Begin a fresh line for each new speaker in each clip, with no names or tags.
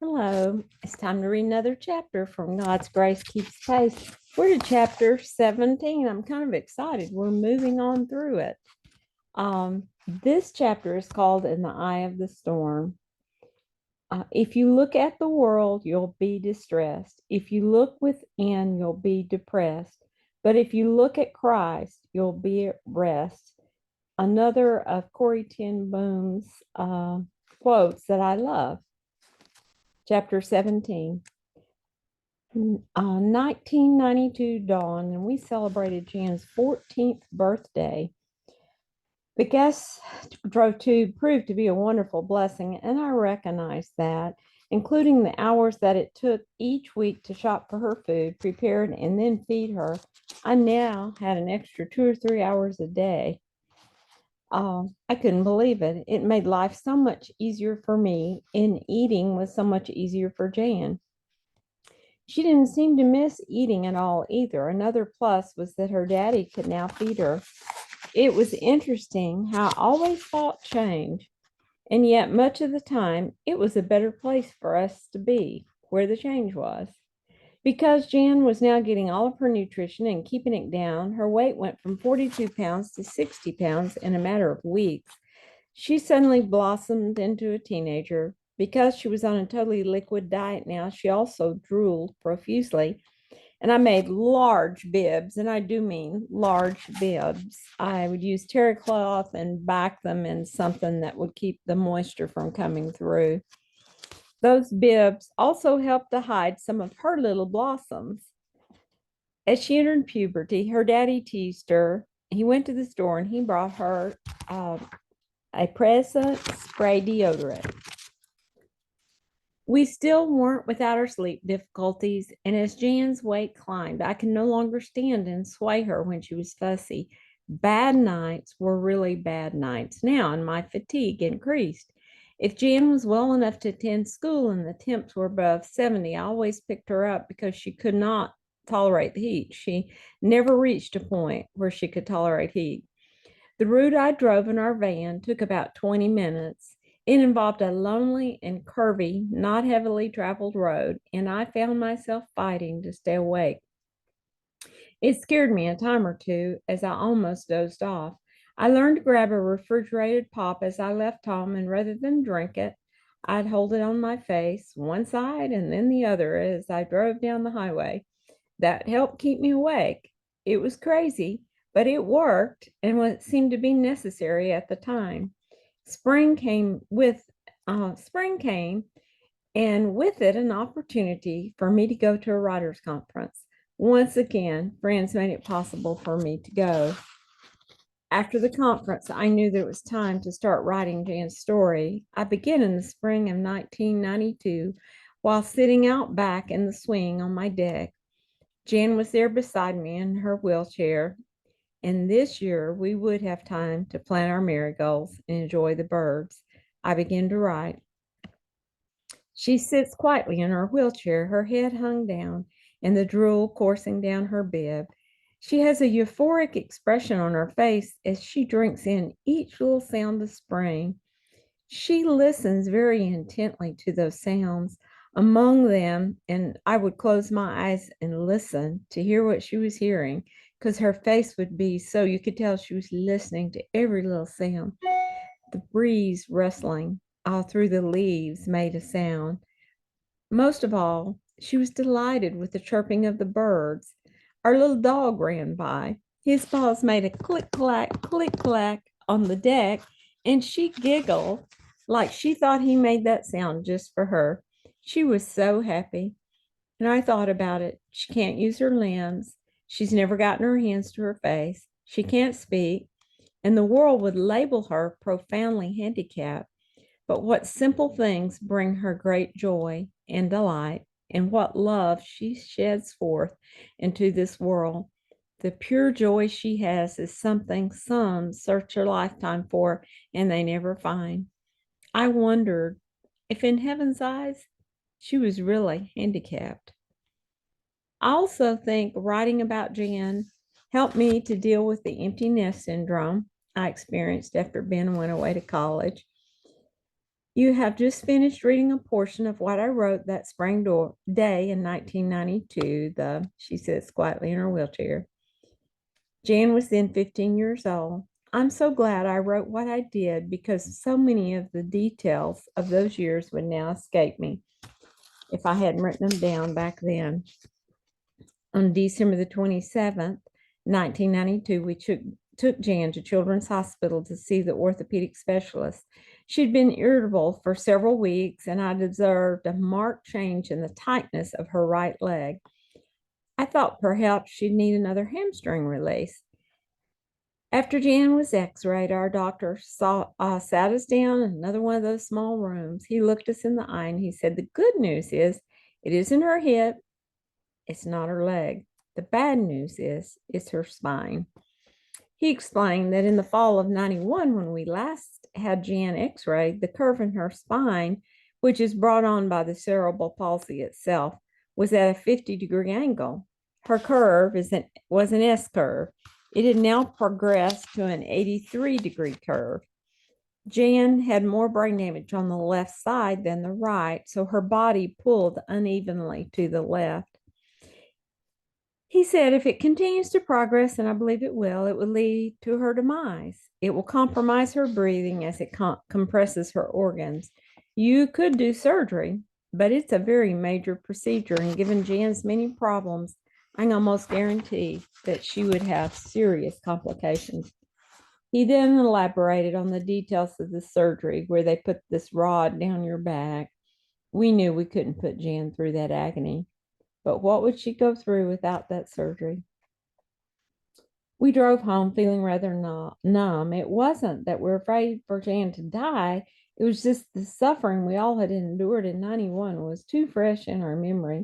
Hello, it's time to read another chapter from God's Grace Keeps Pace. We're to chapter 17. I'm kind of excited. We're moving on through it. This chapter is called In the Eye of the Storm. If you look at the world, you'll be distressed. If you look within, you'll be depressed. But if you look at Christ, you'll be at rest. Another of Corrie ten Boom's quotes that I love. Chapter 17. 1992 dawned, and we celebrated Jan's 14th birthday. The guests drove to proved to be a wonderful blessing, and I recognize that, including the hours that it took each week to shop for her food, prepare it, and then feed her. I now had an extra 2 or 3 hours a day. I couldn't believe it. It made life so much easier for me, and eating was so much easier for Jan. She didn't seem to miss eating at all either. Another plus was that her daddy could now feed her. It was interesting how I always thought change, and yet much of the time it was a better place for us to be, where the change was. Because Jan was now getting all of her nutrition and keeping it down, her weight went from 42 pounds to 60 pounds in a matter of weeks. She suddenly blossomed into a teenager. Because she was on a totally liquid diet now, she also drooled profusely. And I made large bibs, and I do mean large bibs. I would use terry cloth and back them in something that would keep the moisture from coming through. Those bibs also helped to hide some of her little blossoms. As she entered puberty, her daddy teased her. He went to the store and he brought her a Presence spray deodorant. We still weren't without our sleep difficulties, and as Jan's weight climbed, I could no longer stand and sway her when she was fussy. Bad nights were really bad nights now, and my fatigue increased. If Jan was well enough to attend school and the temps were above 70, I always picked her up because she could not tolerate the heat. She never reached a point where she could tolerate heat. The route I drove in our van took about 20 minutes. It involved a lonely and curvy, not heavily traveled road, and I found myself fighting to stay awake. It scared me a time or two as I almost dozed off. I learned to grab a refrigerated pop as I left home, and rather than drink it, I'd hold it on my face, one side and then the other, as I drove down the highway. That helped keep me awake. It was crazy, but it worked and what seemed to be necessary at the time. Spring came with spring came, and with it an opportunity for me to go to a writers' conference. Once again, friends made it possible for me to go. After the conference, I knew that it was time to start writing Jan's story. I began in the spring of 1992 while sitting out back in the swing on my deck. Jan was there beside me in her wheelchair, and this year we would have time to plant our marigolds and enjoy the birds. I began to write. She sits quietly in her wheelchair, her head hung down, and the drool coursing down her bib. She has a euphoric expression on her face as she drinks in each little sound of spring. She listens very intently to those sounds. Among them, and I would close my eyes and listen to hear what she was hearing, because her face would be so you could tell she was listening to every little sound. The breeze rustling all through the leaves made a sound. Most of all, she was delighted with the chirping of the birds. Our little dog ran by. His paws made a click clack on the deck, and she giggled like she thought he made that sound just for her. She was so happy. And I thought about it. She can't use her limbs. She's never gotten her hands to her face. She can't speak, and the world would label her profoundly handicapped. But what simple things bring her great joy and delight, and what love she sheds forth into this world. The pure joy she has is something some search a lifetime for and they never find. I wondered if in heaven's eyes she was really handicapped. I also think writing about Jan helped me to deal with the empty nest syndrome I experienced after Ben went away to college. You have just finished reading a portion of what I wrote that day in 1992, she sits quietly in her wheelchair. Jan was then 15 years old. I'm so glad I wrote what I did because so many of the details of those years would now escape me if I hadn't written them down back then. On December the 27th, 1992, we took Jan to Children's Hospital to see the orthopedic specialist. She'd been irritable for several weeks, and I'd observed a marked change in the tightness of her right leg. I thought perhaps she'd need another hamstring release. After Jan was x-rayed, our doctor sat us down in another one of those small rooms. He looked us in the eye and he said, the good news is it isn't her hip, it's not her leg. The bad news is it's her spine. He explained that in the fall of 91, when we last had Jan x-rayed, the curve in her spine, which is brought on by the cerebral palsy itself, was at a 50-degree angle. Her curve was an S curve. It had now progressed to an 83-degree curve. Jan had more brain damage on the left side than the right, so her body pulled unevenly to the left. He said if it continues to progress, and I believe it would lead to her demise. It will compromise her breathing as it compresses her organs. You could do surgery, but it's a very major procedure, and given Jan's many problems, I can almost guarantee that she would have serious complications. He then elaborated on the details of the surgery where they put this rod down your back. We knew we couldn't put Jan through that agony, but what would she go through without that surgery? We drove home feeling rather numb. It wasn't that we're afraid for Jan to die. It was just the suffering we all had endured in 91 was too fresh in our memory.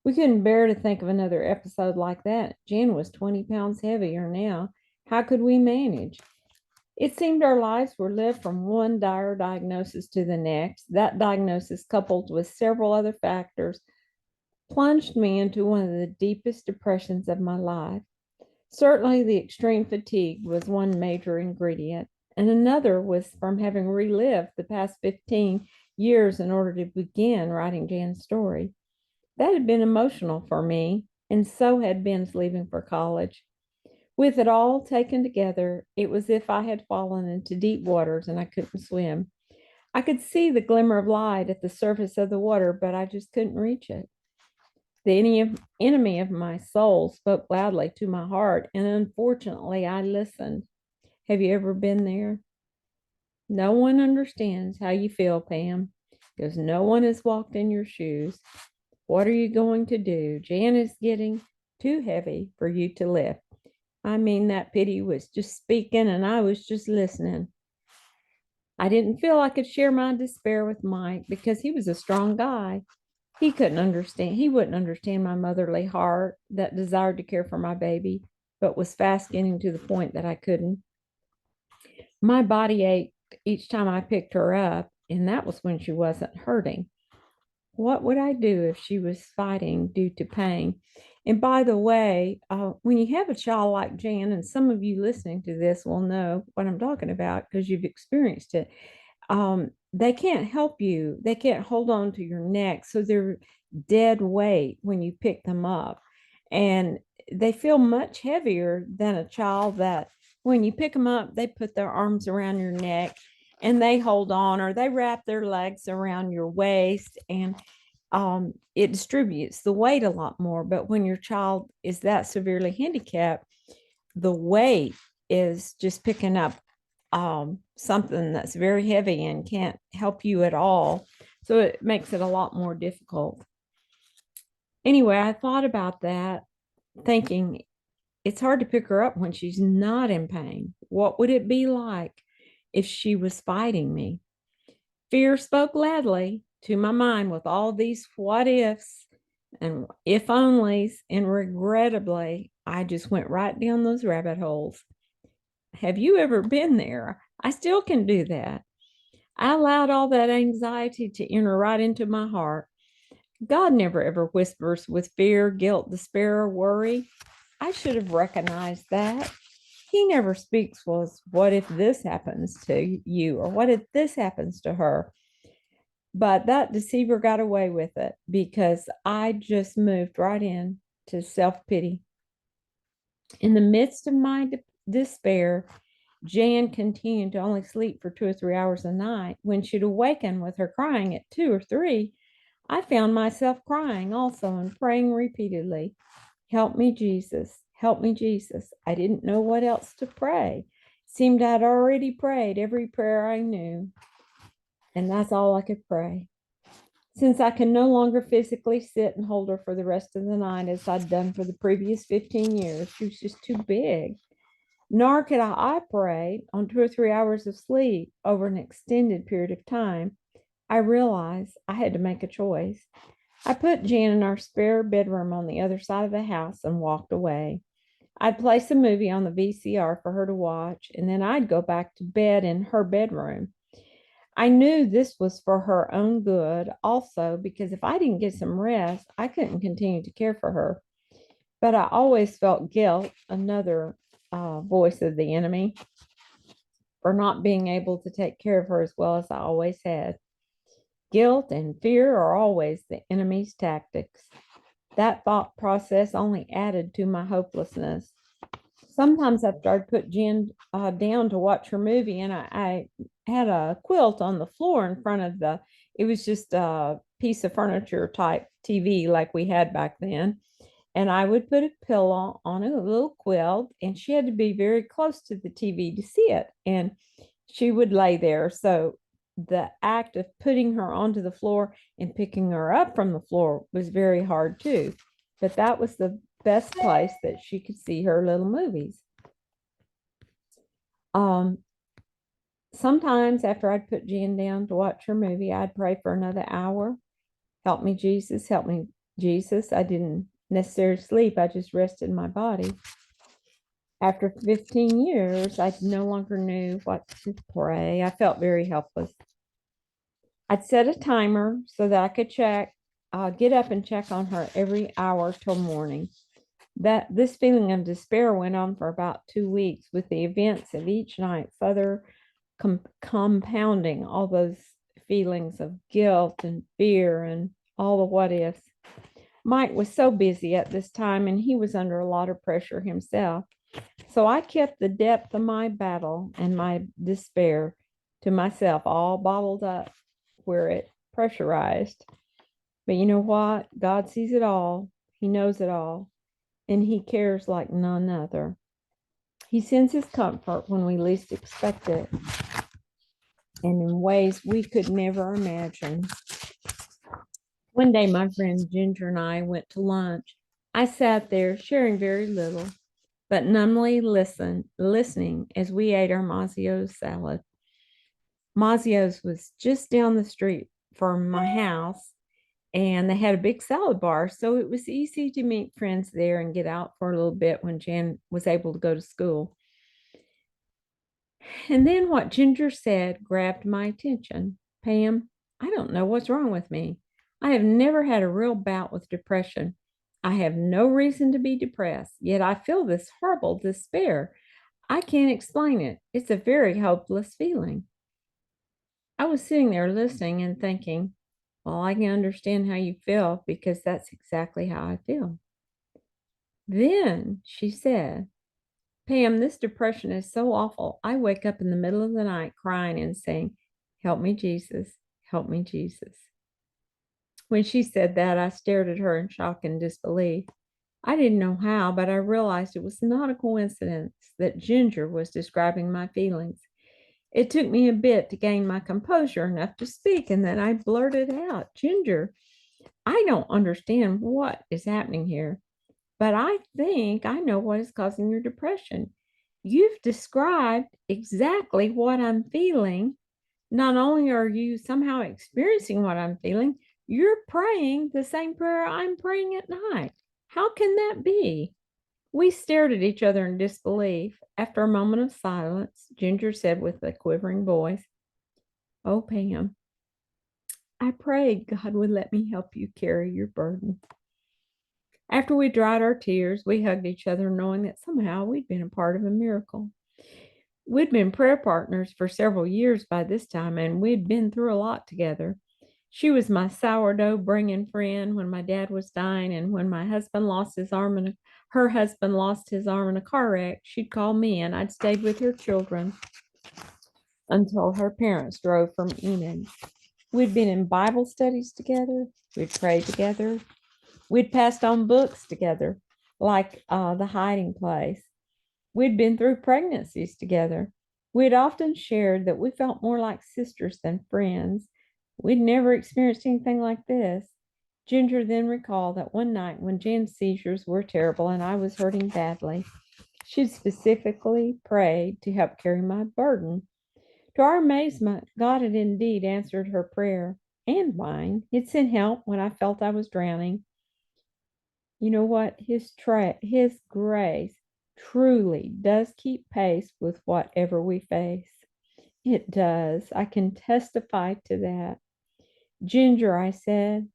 We couldn't bear to think of another episode like that. Jan was 20 pounds heavier now. How could we manage? It seemed our lives were lived from one dire diagnosis to the next. That diagnosis, coupled with several other factors, plunged me into one of the deepest depressions of my life. Certainly, the extreme fatigue was one major ingredient, and another was from having relived the past 15 years in order to begin writing Jan's story. That had been emotional for me, and so had Ben's leaving for college. With it all taken together, it was as if I had fallen into deep waters and I couldn't swim. I could see the glimmer of light at the surface of the water, but I just couldn't reach it. The enemy of my soul spoke loudly to my heart, and unfortunately, I listened. Have you ever been there? No one understands how you feel, Pam, because no one has walked in your shoes. What are you going to do? Jan is getting too heavy for you to lift. I mean, that pity was just speaking, and I was just listening. I didn't feel I could share my despair with Mike because he was a strong guy. He wouldn't understand my motherly heart that desired to care for my baby, but was fast getting to the point that I couldn't. My body ached each time I picked her up, and that was when she wasn't hurting. What would I do if she was fighting due to pain? And by the way, when you have a child like Jan, and some of you listening to this will know what I'm talking about because you've experienced it, they can't help you. They can't hold on to your neck. So they're dead weight when you pick them up. And they feel much heavier than a child that when you pick them up, they put their arms around your neck and they hold on, or they wrap their legs around your waist, and it distributes the weight a lot more. But when your child is that severely handicapped, the weight is just picking up something that's very heavy and can't help you at all. So it makes it a lot more difficult. Anyway, I thought about that, thinking it's hard to pick her up when she's not in pain. What would it be like if she was fighting me? Fear spoke loudly to my mind with all these what ifs and if onlys, and regrettably, I just went right down those rabbit holes. Have you ever been there? I still can do that. I allowed all that anxiety to enter right into my heart. God never ever whispers with fear, guilt, despair, or worry. I should have recognized that. He never speaks with, what if this happens to you, or what if this happens to her? But that deceiver got away with it because I just moved right in to self-pity. In the midst of my despair, Jan continued to only sleep for 2 or 3 hours a night. When she'd awaken with her crying at 2 or 3, I found myself crying also and praying repeatedly, "Help me, Jesus. Help me, Jesus." I didn't know what else to pray. Seemed I'd already prayed every prayer I knew, and that's all I could pray. Since I can no longer physically sit and hold her for the rest of the night as I'd done for the previous 15 years, she was just too big. Nor could I operate on 2 or 3 hours of sleep over an extended period of time. I realized I had to make a choice. I put Jan in our spare bedroom on the other side of the house and walked away. I'd place a movie on the VCR for her to watch, and then I'd go back to bed in her bedroom. I knew this was for her own good also because if I didn't get some rest, I couldn't continue to care for her. But I always felt guilt, another voice of the enemy, for not being able to take care of her as well as I always had. Guilt and fear are always the enemy's tactics. That thought process only added to my hopelessness. Sometimes after I'd put Jen down to watch her movie, and I had a quilt on the floor in front of it was just a piece of furniture type TV like we had back then. And I would put a pillow on a little quilt, and she had to be very close to the TV to see it. And she would lay there. So the act of putting her onto the floor and picking her up from the floor was very hard too. But that was the best place that she could see her little movies. Um, Sometimes after I'd put Jen down to watch her movie, I'd pray for another hour. Help me, Jesus. Help me, Jesus. I didn't necessarily sleep. I just rested my body. After 15 years, I no longer knew what to pray. I felt very helpless. I'd set a timer so that I could get up and check on her every hour till morning. That this feeling of despair went on for about 2 weeks, with the events of each night further compounding all those feelings of guilt and fear and all the what ifs. Mike was so busy at this time and he was under a lot of pressure himself. So I kept the depth of my battle and my despair to myself, all bottled up where it pressurized. But you know what? God sees it all, He knows it all, and He cares like none other. He sends His comfort when we least expect it and in ways we could never imagine. One day, my friend Ginger and I went to lunch. I sat there sharing very little, but numbly listening as we ate our Mazio's salad. Mazio's was just down the street from my house, and they had a big salad bar, so it was easy to meet friends there and get out for a little bit when Jan was able to go to school. And then what Ginger said grabbed my attention. "Pam, I don't know what's wrong with me. I have never had a real bout with depression. I have no reason to be depressed, yet I feel this horrible despair. I can't explain it. It's a very hopeless feeling." I was sitting there listening and thinking, well, I can understand how you feel because that's exactly how I feel. Then she said, "Pam, this depression is so awful. I wake up in the middle of the night crying and saying, 'Help me, Jesus. Help me, Jesus.'" When she said that, I stared at her in shock and disbelief. I didn't know how, but I realized it was not a coincidence that Ginger was describing my feelings. It took me a bit to gain my composure enough to speak, and then I blurted out, "Ginger, I don't understand what is happening here, but I think I know what is causing your depression. You've described exactly what I'm feeling. Not only are you somehow experiencing what I'm feeling, you're praying the same prayer I'm praying at night. How can that be?" We stared at each other in disbelief. After a moment of silence, Ginger said with a quivering voice, "Oh, Pam, I prayed God would let me help you carry your burden." After we dried our tears, we hugged each other, knowing that somehow we'd been a part of a miracle. We'd been prayer partners for several years by this time, and we'd been through a lot together. She was my sourdough bringing friend when my dad was dying, and when my husband lost his arm and her husband lost his arm in a car wreck, she'd call me and I'd stay with her children until her parents drove from Enid. We'd been in Bible studies together. We'd prayed together. We'd passed on books together, like The Hiding Place. We'd been through pregnancies together. We'd often shared that we felt more like sisters than friends. We'd never experienced anything like this. Ginger then recalled that one night when Jan's seizures were terrible and I was hurting badly, she'd specifically prayed to help carry my burden. To our amazement, God had indeed answered her prayer and mine. He'd sent help when I felt I was drowning. You know what? His grace truly does keep pace with whatever we face. It does. I can testify to that. Ginger, I said,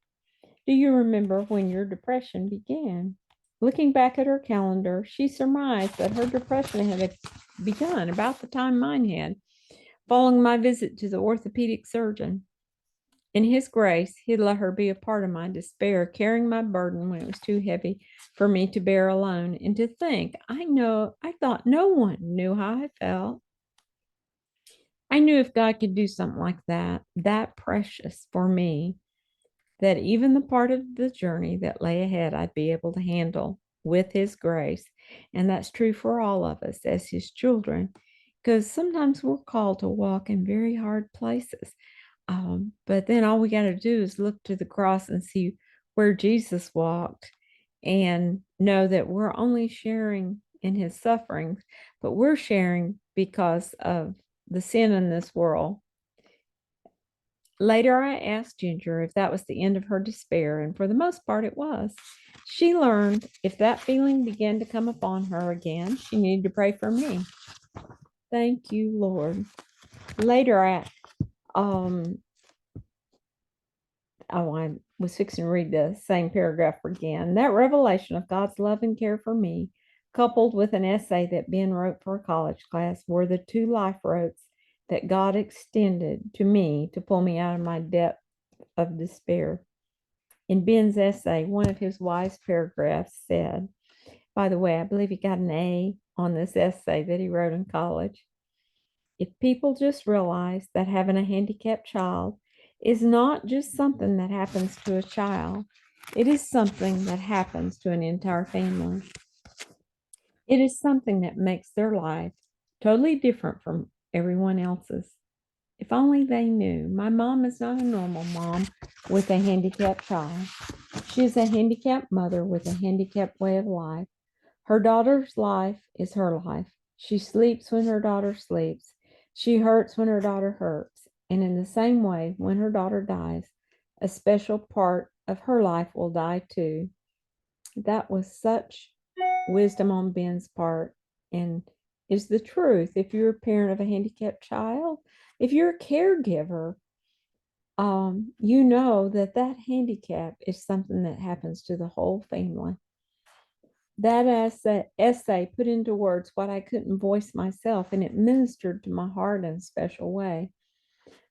do you remember when your depression began? Looking back at her calendar, she surmised that her depression had begun about the time mine had, following my visit to the orthopedic surgeon. In his grace, he'd let her be a part of my despair, carrying my burden when it was too heavy for me to bear alone. And to think, I thought no one knew how I felt. I knew if God could do something like that precious for me, that even the part of the journey that lay ahead, I'd be able to handle with his grace. And that's true for all of us as his children, because sometimes we're called to walk in very hard places. But then all we got to do is look to the cross and see where Jesus walked and know that we're only sharing in his sufferings, but we're sharing because of the sin in this world. Later, I asked Ginger if that was the end of her despair, and for the most part, it was. She learned if that feeling began to come upon her again, she needed to pray for me. Thank you, Lord. Later, I was fixing to read the same paragraph again. That revelation of God's love and care for me, coupled with an essay that Ben wrote for a college class, were the two life ropes that God extended to me to pull me out of my depth of despair. In Ben's essay, one of his wise paragraphs said, by the way, I believe he got an A on this essay that he wrote in college. If people just realize that having a handicapped child is not just something that happens to a child, it is something that happens to an entire family. It is something that makes their life totally different from everyone else's. If only they knew. My mom is not a normal mom with a handicapped child. She is a handicapped mother with a handicapped way of life. Her daughter's life is her life. She sleeps when her daughter sleeps. She hurts when her daughter hurts. And in the same way, when her daughter dies, a special part of her life will die too. That was such wisdom on Ben's part and is the truth. If you're a parent of a handicapped child, if you're a caregiver, you know that that handicap is something that happens to the whole family. That essay put into words what I couldn't voice myself, and it ministered to my heart in a special way.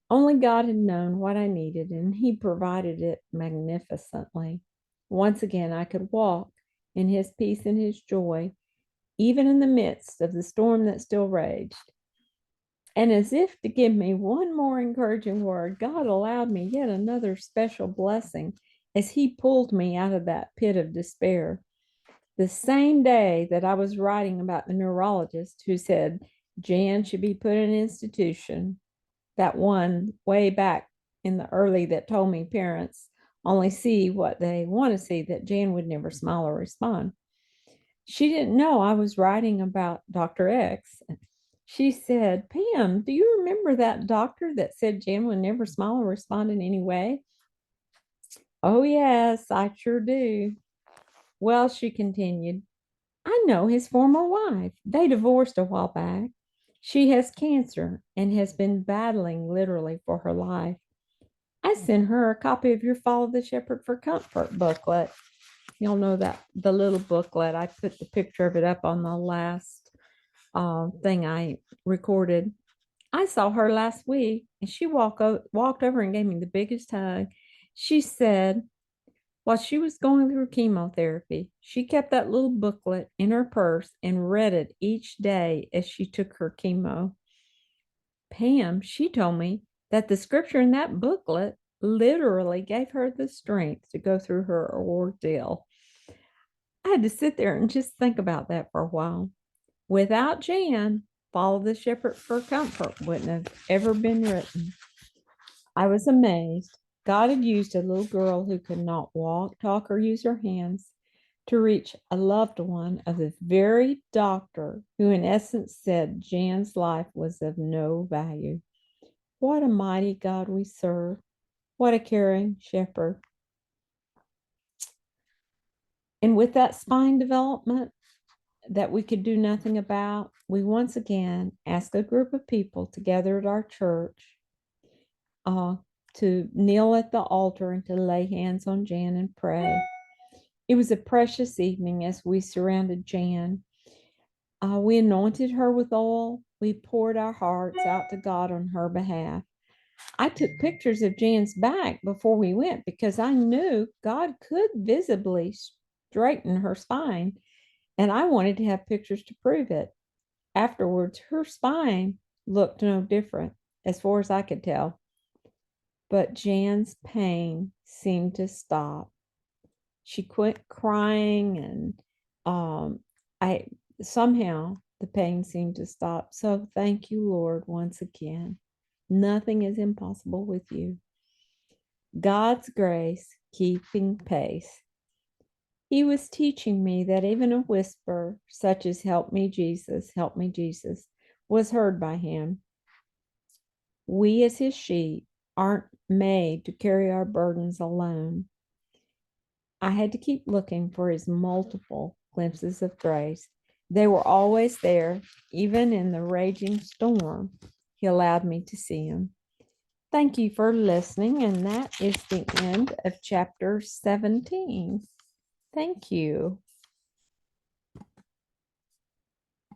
Only God had known what I needed, and He provided it magnificently. Once again, I could walk in His peace and His joy, even in the midst of the storm that still raged. And as if to give me one more encouraging word, God allowed me yet another special blessing as He pulled me out of that pit of despair. The same day that I was writing about the neurologist who said Jan should be put in an institution, that one way back in the early that told me parents only see what they want to see, that Jan would never smile or respond. She didn't know I was writing about Dr. X. She said, Pam, do you remember that doctor that said Jan would never smile or respond in any way? Oh, yes, I sure do. Well, she continued, I know his former wife. They divorced a while back. She has cancer and has been battling literally for her life. I sent her a copy of your Follow the Shepherd for Comfort booklet. You'll know that the little booklet. I put the picture of it up on the last thing I recorded. I saw her last week and she walked over and gave me the biggest hug. She said, while she was going through chemotherapy, she kept that little booklet in her purse and read it each day as she took her chemo. Pam, she told me that the scripture in that booklet literally gave her the strength to go through her ordeal. I had to sit there and just think about that for a while. Without Jan, Follow the Shepherd for Comfort wouldn't have ever been written. I was amazed. God had used a little girl who could not walk, talk, or use her hands to reach a loved one of the very doctor who, in essence, said Jan's life was of no value. What a mighty God we serve. What a caring shepherd. And with that spine development that we could do nothing about, we once again asked a group of people together at our church uh, to kneel at the altar and to lay hands on Jan and pray. It was a precious evening as we surrounded Jan. We anointed her with oil. We poured our hearts out to God on her behalf. I took pictures of Jan's back before we went because I knew God could visibly straighten her spine, and I wanted to have pictures to prove it. Afterwards, her spine looked no different as far as I could tell, but Jan's pain seemed to stop. She quit crying, and I somehow the pain seemed to stop. So thank you, Lord, once again. Nothing is impossible with you. God's grace keeping pace. He was teaching me that even a whisper, such as help me, Jesus, was heard by him. We, as his sheep, aren't made to carry our burdens alone. I had to keep looking for his multiple glimpses of grace. They were always there, even in the raging storm. He allowed me to see him. Thank you for listening, and that is the end of chapter 17. Thank you.